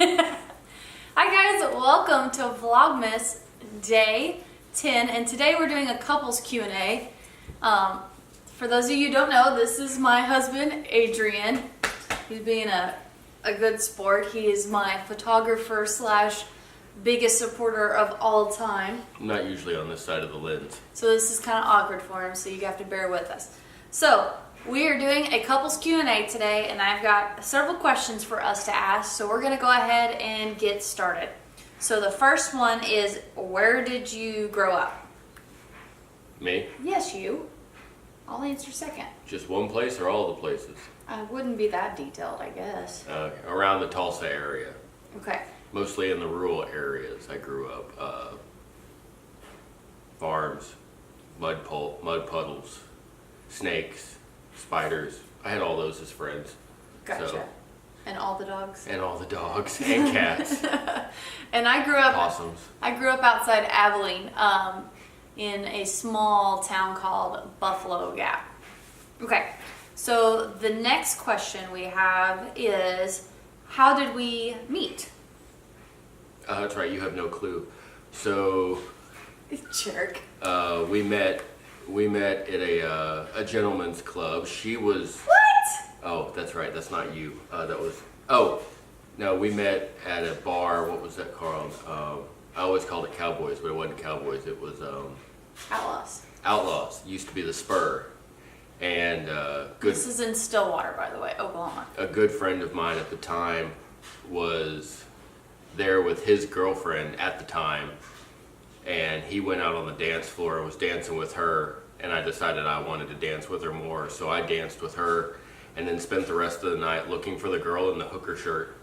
Hi guys, welcome to Vlogmas Day 10, and today we're doing a couples Q&A. For those of you who don't know, this is my husband, Adrian. He's being a good sport. He is my photographer slash biggest supporter of all time. I'm not usually on this side of the lens. So this is kind of awkward for him, so you have to bear with us. So, we are doing a couples Q&A today, and I've got several questions for us to ask, so we're going to go ahead and get started. So the first one is, where did you grow up? Me? Yes, you. I'll answer second. Just one place or all the places? I wouldn't be that detailed, I guess. Around the Tulsa area. Okay. Mostly in the rural areas. I grew up. Farms, mud puddles, snakes, spiders. I had all those as friends. Gotcha. So, and all the dogs? and all the dogs and cats. And I grew up... Possums. I grew up outside Abilene, in a small town called Buffalo Gap. Okay, so the next question we have is, how did we meet? That's right, you have no clue. So, Jerk. we met at a gentleman's club. She was... What? Oh, that's right. That's not you. That was... Oh, no, we met at a bar. What was that called? I always called it Cowboys, but it wasn't Cowboys. It was... Outlaws. Outlaws. Used to be the Spur. And This is in Stillwater, by the way, Oklahoma. a good friend of mine at the time was there with his girlfriend at the time. And he went out on the dance floor and was dancing with her. And I decided I wanted to dance with her more. So I danced with her. And then spent the rest of the night looking for the girl in the hooker shirt,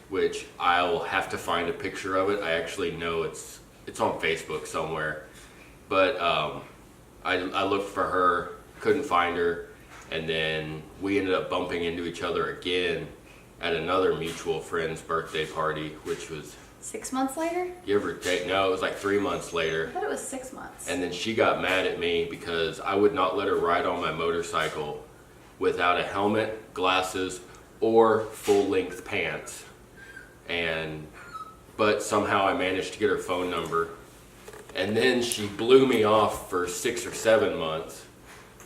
which I'll have to find a picture of it. I actually know it's on Facebook somewhere. But I looked for her, couldn't find her, and then we ended up bumping into each other again at another mutual friend's birthday party, which was... 6 months later? Give or take. No, it was like 3 months later. I thought it was 6 months. And then she got mad at me because I would not let her ride on my motorcycle without a helmet, glasses, or full-length pants. But somehow I managed to get her phone number. And then she blew me off for 6 or 7 months.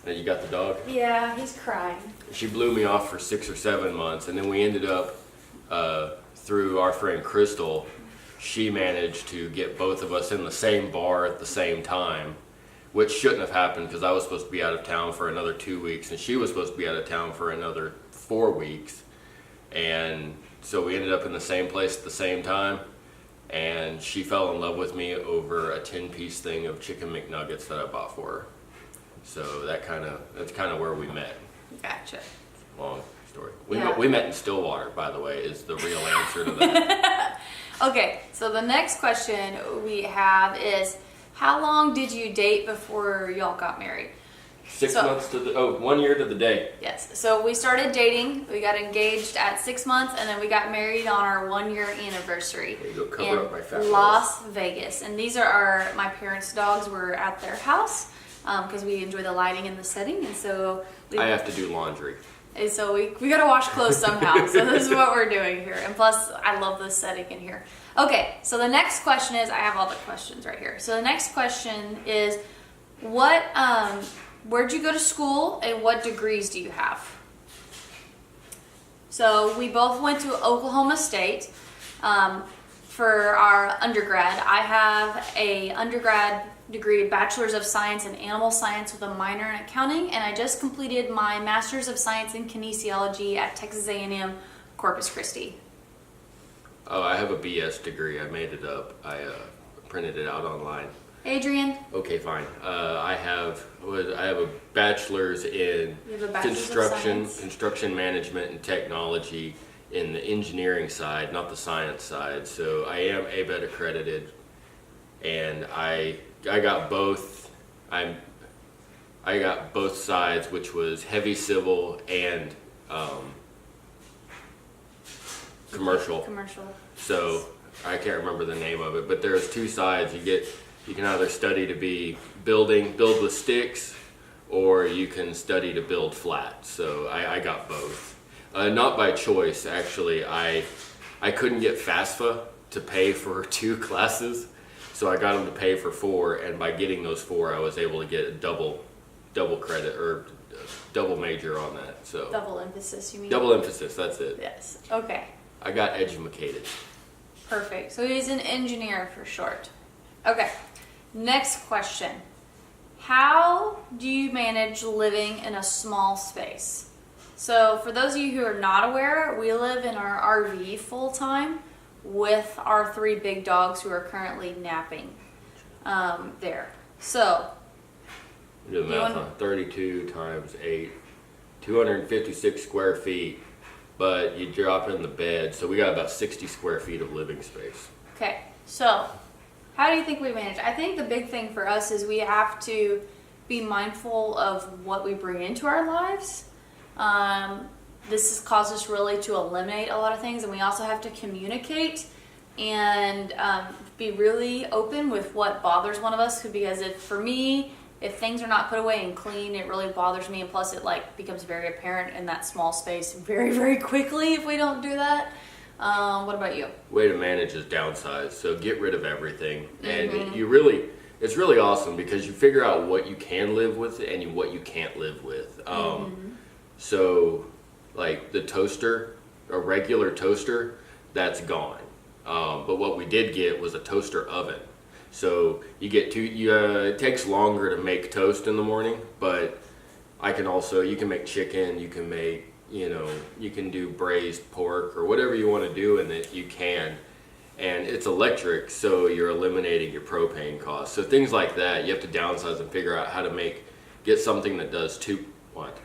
You got the dog? Yeah, he's crying. She blew me off for 6 or 7 months, and then we ended up, through our friend Crystal, she managed to get both of us in the same bar at the same time, which shouldn't have happened because I was supposed to be out of town for another 2 weeks, and she was supposed to be out of town for another 4 weeks. And so we ended up in the same place at the same time, and she fell in love with me over a 10-piece thing of chicken McNuggets that I bought for her. So that's kind of where we met. Gotcha. Long story. Yeah. We met in Stillwater, by the way, is the real answer to that. Okay, so the next question we have is, how long did you date before y'all got married? 6 months to the 1 year to the day. Yes, so we started dating, we got engaged at 6 months, and then we got married on our 1 year anniversary There you go, cover up my fat in Las Vegas. And these are my parents' dogs. We're at their house because we enjoy the lighting and the setting, and so I have to do laundry. And so we gotta wash clothes somehow. So this is what we're doing here. And plus, I love this setting in here. Okay, so the next question is, I have all the questions right here. So the next question is, where'd you go to school and what degrees do you have? So we both went to Oklahoma State for our undergrad. I have a undergrad degree, Bachelor's of Science in Animal Science with a minor in accounting, and I just completed my Master's of Science in Kinesiology at Texas A&M Corpus Christi. Oh, I have a BS degree. I made it up. I printed it out online. Adrian? Okay, fine. I have a bachelor's in You have a Bachelor's of Science? construction management and technology in the engineering side, not the science side. So I am ABET accredited, and I got both. I got both sides, which was heavy civil and commercial. Commercial. So I can't remember the name of it, but there's two sides. You can either study to be build with sticks, or you can study to build flat. So I got both. Not by choice, actually. I I couldn't get FAFSA to pay for 2 classes, so I got them to pay for 4, and by getting those 4, I was able to get a double credit or double major on that. So Double emphasis, you mean? double emphasis, that's it. Yes. Okay. I got educated. Perfect. So he's an engineer for short. Okay. Next question. How do you manage living in a small space? So for those of you who are not aware, we live in our RV full time with our 3 big dogs who are currently napping there. So Do the math on 32 times 8, 256 square feet, but you drop in the bed, so we got about 60 square feet of living space. okay, so how do you think we manage? I think the big thing for us is we have to be mindful of what we bring into our lives. This has caused us really to eliminate a lot of things, and we also have to communicate and be really open with what bothers one of us. Because for me, if things are not put away and clean, it really bothers me, and plus it becomes very apparent in that small space very, very quickly if we don't do that. What about you? Way to manage is downsize. So get rid of everything, and it's really awesome because you figure out what you can live with and what you can't live with. So like the toaster, a regular toaster, that's gone. But what we did get was a toaster oven. So you get it takes longer to make toast in the morning, but you can make chicken, you can make, you can do braised pork or whatever you want to do in it, you can. And it's electric, so you're eliminating your propane costs. So things like that, you have to downsize and figure out how to get something that does what?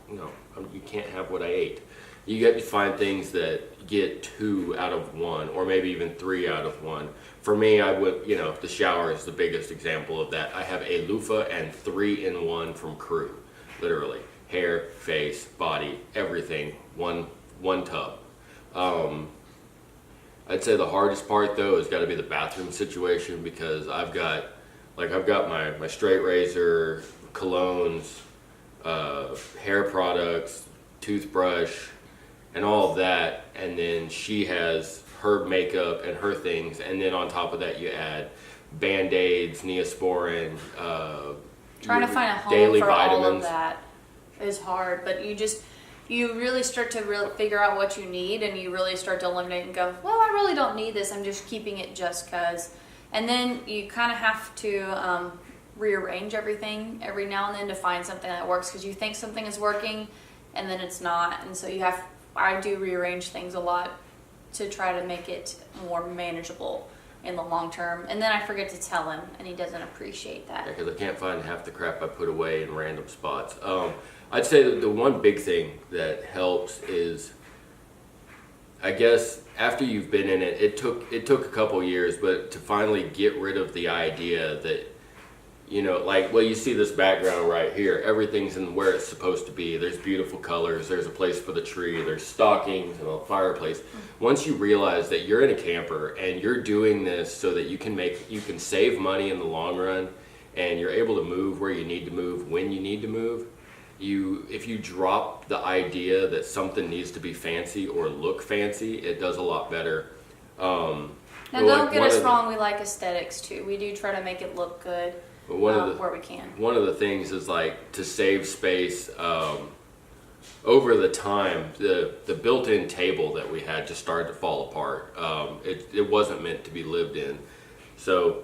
No, you can't have what I ate. You get to find things that get 2 out of 1, or maybe even 3 out of 1. For me, I would, the shower is the biggest example of that. I have a loofah and 3-in-1 from Crew, literally. Hair, face, body, everything, one tub. I'd say the hardest part though has got to be the bathroom situation, because I've got my straight razor, colognes, hair products, toothbrush, and all of that, and then she has her makeup and her things, and then on top of that you add Band-Aids, Neosporin, Trying to find a home daily for vitamins. all of that is hard, but you really start to figure out what you need, and you really start to eliminate and go, well, I really don't need this, I'm just keeping it just cause. And then you kind of have to rearrange everything every now and then to find something that works, because you think something is working and then it's not. And so I do rearrange things a lot to try to make it more manageable in the long term. And then I forget to tell him, and he doesn't appreciate that. Yeah, because I can't find half the crap I put away in random spots. I'd say that the one big thing that helps is, I guess after you've been in it, it took a couple years, but to finally get rid of the idea that, you see this background right here, everything's in where it's supposed to be. There's beautiful colors, there's a place for the tree, there's stockings and a fireplace. Once you realize that you're in a camper and you're doing this so that you can save money in the long run, and you're able to move where you need to move when you need to move, if you drop the idea that something needs to be fancy or look fancy, it does a lot better. Now don't get us wrong, we like aesthetics too. We do try to make it look good where we can. One of the things is to save space. Over the time, the built-in table that we had just started to fall apart. It wasn't meant to be lived in, so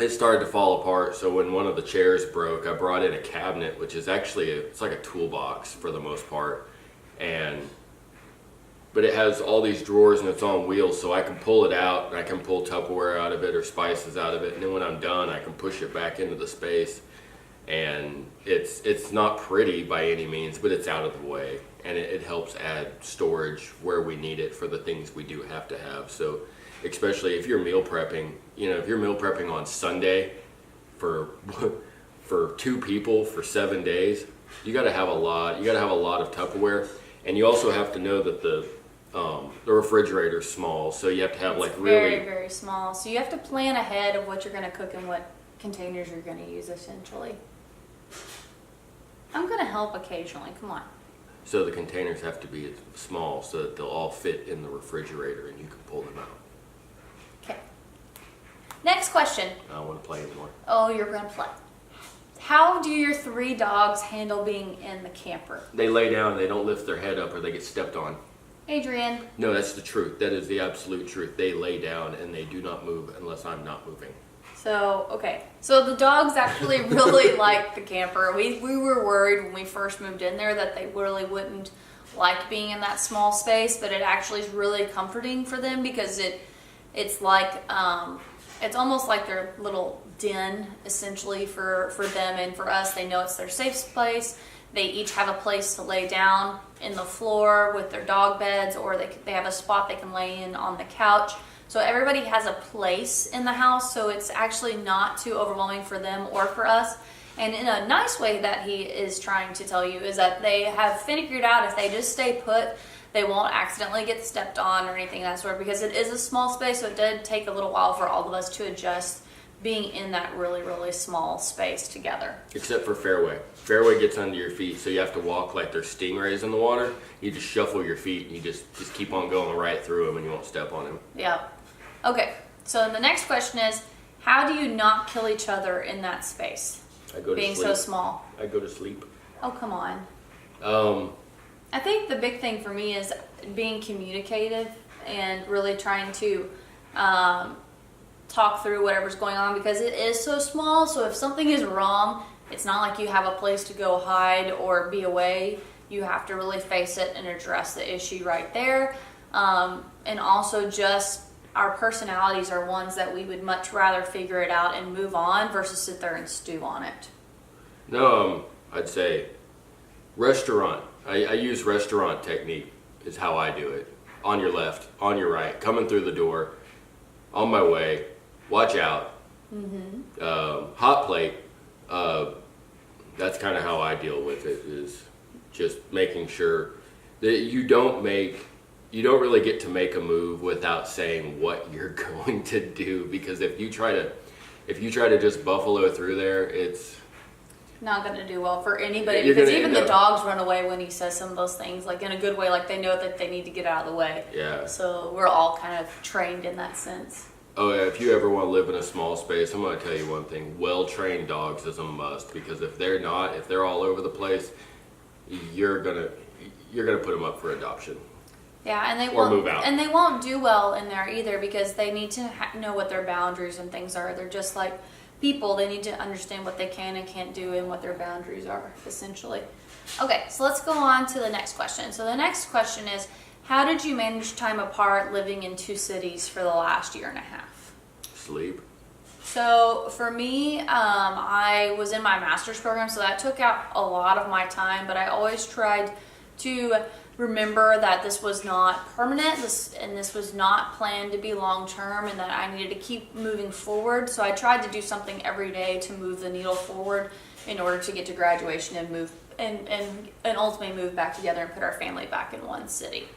it started to fall apart. So when one of the chairs broke, I brought in a cabinet, which is actually it's like a toolbox for the most part, but it has all these drawers and it's on wheels, so I can pull it out and I can pull Tupperware out of it or spices out of it, and then when I'm done I can push it back into the space. And it's not pretty by any means, but it's out of the way, and it helps add storage where we need it for the things we do have to have. So especially if you're meal prepping, if you're meal prepping on Sunday for 2 people for 7 days, you got to have a lot of Tupperware, and you also have to know that the refrigerator's small, so you have to have very, very small. So you have to plan ahead of what you're going to cook and what containers you're going to use essentially. I'm going to help occasionally. Come on. So the containers have to be small so that they'll all fit in the refrigerator and you can pull them out. Okay. Next question. I don't want to play anymore. Oh, you're going to play. How do your 3 dogs handle being in the camper? They lay down, they don't lift their head up or they get stepped on. Adrian. No, that's the truth. That is the absolute truth. They lay down and they do not move unless I'm not moving. So, okay. So the dogs actually really like the camper. We were worried when we first moved in there that they really wouldn't like being in that small space, but it actually is really comforting for them because it's like it's almost like their little den essentially for them and for us. They know it's their safe place. They each have a place to lay down in the floor with their dog beds, or they have a spot they can lay in on the couch. So everybody has a place in the house, so it's actually not too overwhelming for them or for us. And in a nice way that he is trying to tell you is that they have figured out if they just stay put, they won't accidentally get stepped on or anything of that sort, because it is a small space, so it did take a little while for all of us to adjust being in that really, really small space together. Except for Fairway. Fairway gets under your feet, so you have to walk like they're stingrays in the water. You just shuffle your feet and you just keep on going right through them and you won't step on them. Yeah. Okay, so the next question is, how do you not kill each other in that space? I go to being sleep. so small. I go to sleep. Oh, come on. I think the big thing for me is being communicative and really trying to talk through whatever's going on, because it is so small. So if something is wrong, it's not like you have a place to go hide or be away. You have to really face it and address the issue right there. And also just our personalities are ones that we would much rather figure it out and move on versus sit there and stew on it. No, I'd say restaurant. I use restaurant technique is how I do it. On your left, on your right, coming through the door, on my way, watch out. Hot plate, that's kind of how I deal with it, is just making sure that you don't really get to make a move without saying what you're going to do, because if you try to just buffalo through there, it's not going to do well for anybody, because even the dogs run away when he says some of those things, like in a good way, like they know that they need to get out of the way. Yeah. So we're all kind of trained in that sense. Oh yeah, if you ever want to live in a small space, I'm going to tell you one thing. Well-trained dogs is a must, because if they're all over the place, you're gonna put them up for adoption. Yeah, and move out. And they won't do well in there either, because they need to know what their boundaries and things are. They're just like people. They need to understand what they can and can't do and what their boundaries are, essentially. Okay, so let's go on to the next question. So the next question is, how did you manage time apart living in 2 cities for the last year and a half? Sleep. So for me, I was in my master's program, so that took out a lot of my time, but I always tried to remember that this was not permanent, this was not planned to be long term, and that I needed to keep moving forward. So I tried to do something every day to move the needle forward in order to get to graduation and move and ultimately move back together and put our family back in one city.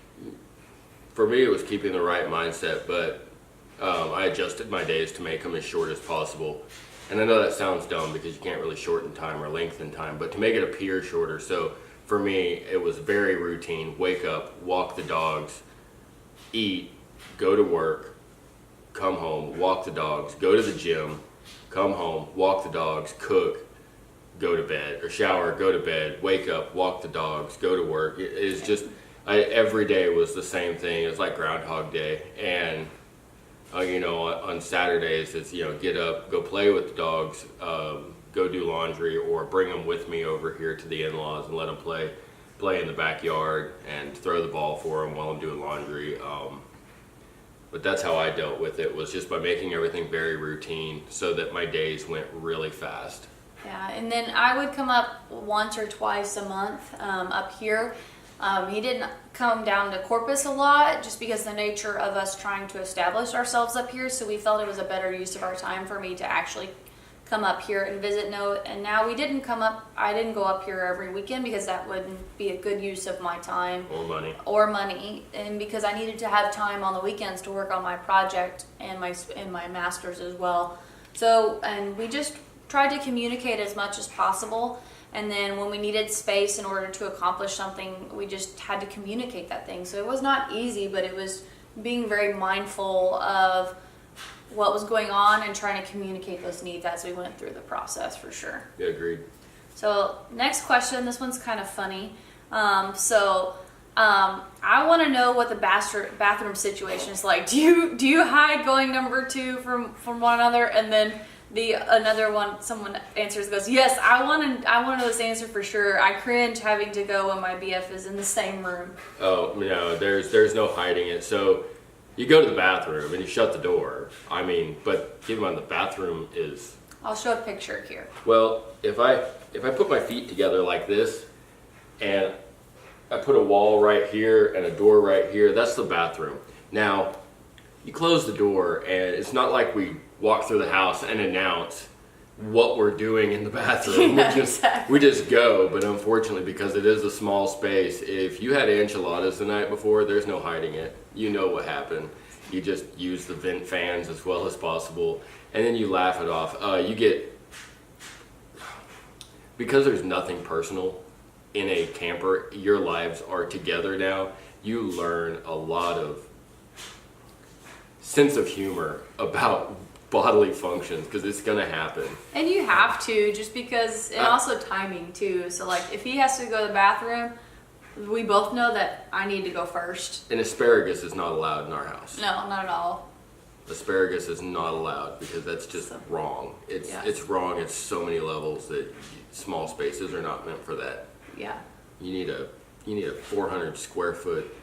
For me, it was keeping the right mindset, but I adjusted my days to make them as short as possible. And I know that sounds dumb because you can't really shorten time or lengthen time, but to make it appear shorter. So for me, it was very routine. Wake up, walk the dogs, eat, go to work, come home, walk the dogs, go to the gym, come home, walk the dogs, cook, go to bed, or shower, go to bed, wake up, walk the dogs, go to work. It is just, every day was the same thing. It was like Groundhog Day. And on Saturdays, it's, get up, go play with the dogs, go do laundry, or bring them with me over here to the in-laws and let them play in the backyard and throw the ball for them while I'm doing laundry. But that's how I dealt with it, was just by making everything very routine so that my days went really fast. Yeah, and then I would come up once or twice a month up here. He didn't come down to Corpus a lot, just because the nature of us trying to establish ourselves up here, so we felt it was a better use of our time for me to actually come up here and visit. And now I didn't go up here every weekend, because that wouldn't be a good use of my time or money, and because I needed to have time on the weekends to work on my project and my master's as well. So, and we just tried to communicate as much as possible, And then when we needed space in order to accomplish something, we just had to communicate that thing. So it was not easy, but it was being very mindful of what was going on and trying to communicate those needs as we went through the process, for sure. Yeah, agreed. So next question, this one's kind of funny. I want to know what the bathroom situation is like. Do you hide going number 2 from one another? And then another one, someone answers, goes, yes, I want to know this answer for sure. I cringe having to go when my BF is in the same room. Oh no, there's no hiding it. So you go to the bathroom and you shut the door. I mean, but keep in mind the bathroom is. I'll show a picture here. Well, if I put my feet together like this, and I put a wall right here and a door right here, that's the bathroom. Now, you close the door, and it's not like we walk through the house and announce what we're doing in the bathroom. Yeah, exactly. We just go, but unfortunately, because it is a small space, if you had enchiladas the night before, there's no hiding it. You know what happened. You just use the vent fans as well as possible, and then you laugh it off. Because there's nothing personal in a camper, your lives are together now. You learn a lot of sense of humor about bodily functions, because it's gonna happen. And you have to, just because, and also timing too. So like if he has to go to the bathroom, we both know that I need to go first. And asparagus is not allowed in our house. No, not at all. Asparagus is not allowed because that's just wrong. It's wrong at so many levels that small spaces are not meant for that. Yeah. You need a 400 square foot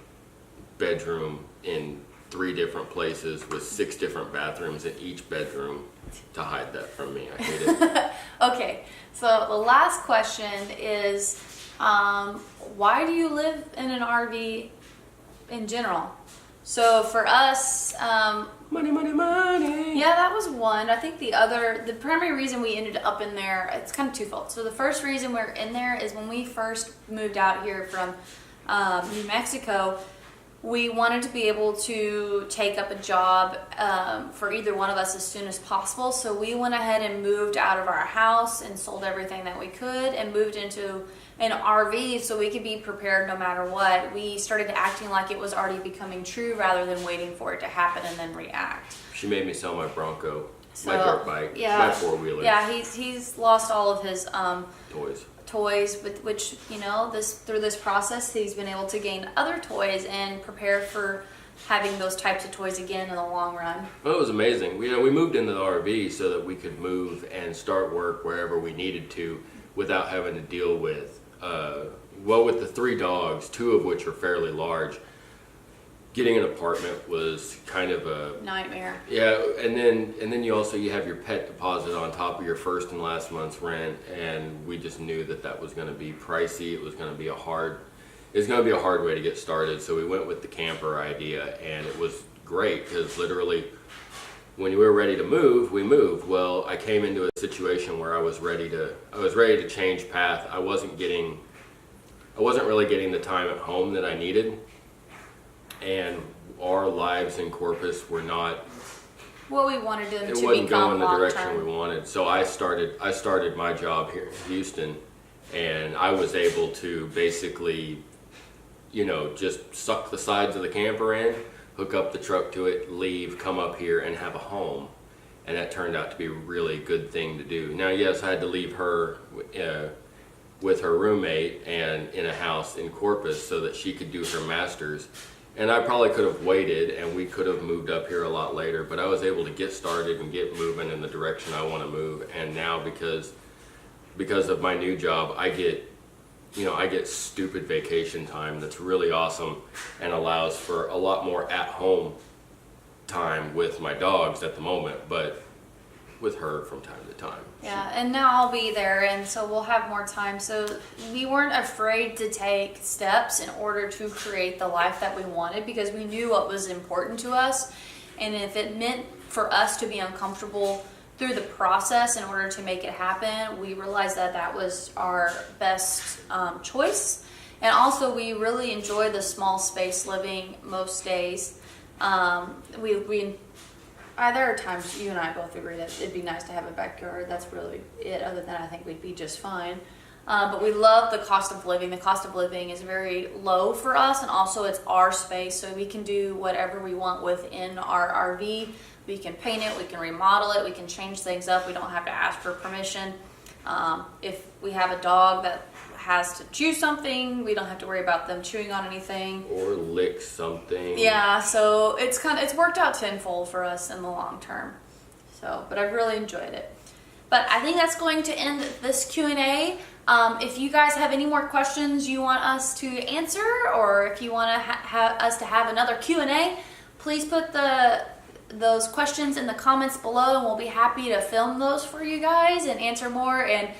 bedroom in 3 different places with 6 different bathrooms in each bedroom to hide that from me. I hate it. Okay, so the last question is, why do you live in an RV in general? So for us, money. yeah, that was one. I think the primary reason we ended up in there, it's kind of twofold. So the first reason we're in there is when we first moved out here from New Mexico, we wanted to be able to take up a job for either one of us as soon as possible. So we went ahead and moved out of our house and sold everything that we could and moved into an RV so we could be prepared no matter what. We started acting like it was already becoming true rather than waiting for it to happen and then react. She made me sell my Bronco, So, my dirt bike, yeah, my 4-wheeler. Yeah, he's lost all of his toys. with which, through this process he's been able to gain other toys and prepare for having those types of toys again in the long run. Well, it was amazing. We moved into the RV so that we could move and start work wherever we needed to without having to deal with with the 3 dogs, 2 of which are fairly large. Getting an apartment was kind of a nightmare. Yeah, and then you have your pet deposit on top of your first and last month's rent, and we just knew that was going to be pricey. It was going to be a hard way to get started. So we went with the camper idea, and it was great because literally when we were ready to move, we moved. Well, I came into a situation where I was ready to change path. I wasn't really getting the time at home that I needed. And our lives in Corpus were not what we wanted them to become. It wasn't going the direction long-term. we wanted. So I started my job here in Houston, and I was able to basically, just suck the sides of the camper in, hook up the truck to it, leave, come up here, and have a home. And that turned out to be a really good thing to do. Now, yes, I had to leave her with her roommate and in a house in Corpus so that she could do her master's. And I probably could have waited, and we could have moved up here a lot later, but I was able to get started and get moving in the direction I want to move. And now because of my new job, I get stupid vacation time that's really awesome and allows for a lot more at-home time with my dogs at the moment, but with her from time to time. Yeah, and now I'll be there, and so we'll have more time. So we weren't afraid to take steps in order to create the life that we wanted because we knew what was important to us. And if it meant for us to be uncomfortable through the process in order to make it happen, we realized that was our best choice. And also, we really enjoy the small space living most days. There are times you and I both agree that it'd be nice to have a backyard. That's really it. Other than I think we'd be just fine. But we love the cost of living. The cost of living is very low for us, and also it's our space, so we can do whatever we want within our RV. We can paint it, we can remodel it, we can change things up. We don't have to ask for permission. If we have a dog that has to chew something, we don't have to worry about them chewing on anything. Or lick something. Yeah, so it's worked out tenfold for us in the long term. So, but I've really enjoyed it. But I think that's going to end this Q&A. If you guys have any more questions you want us to answer, or if you want to us to have another Q&A, please put those questions in the comments below, and we'll be happy to film those for you guys and answer more. And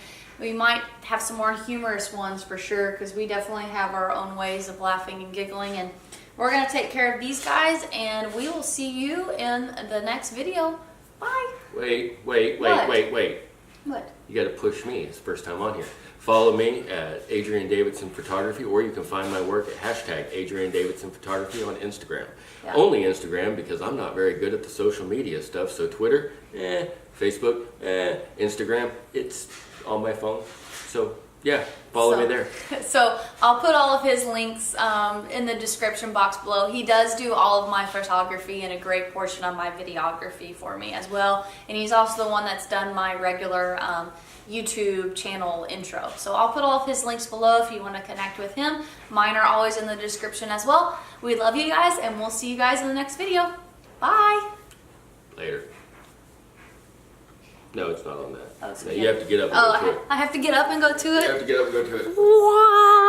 we might have some more humorous ones for sure, because we definitely have our own ways of laughing and giggling. And we're going to take care of these guys, and we will see you in the next video. Bye. Wait. What? You got to push me. It's the first time on here. Follow me at Adrian Davidson Photography, or you can find my work at hashtag Adrian Davidson Photography on Instagram. Yeah. Only Instagram, because I'm not very good at the social media stuff. So Twitter, Facebook, Instagram, it's on my phone. So yeah, follow me there. So I'll put all of his links in the description box below. He does do all of my photography and a great portion of my videography for me as well. And he's also the one that's done my regular YouTube channel intro. So I'll put all of his links below if you want to connect with him. Mine are always in the description as well. We love you guys, and we'll see you guys in the next video. Bye. Later. No, it's not on that. Oh, no, you have to get up and go to it. I have to get up and go to it? You have to get up and go to it. Wow.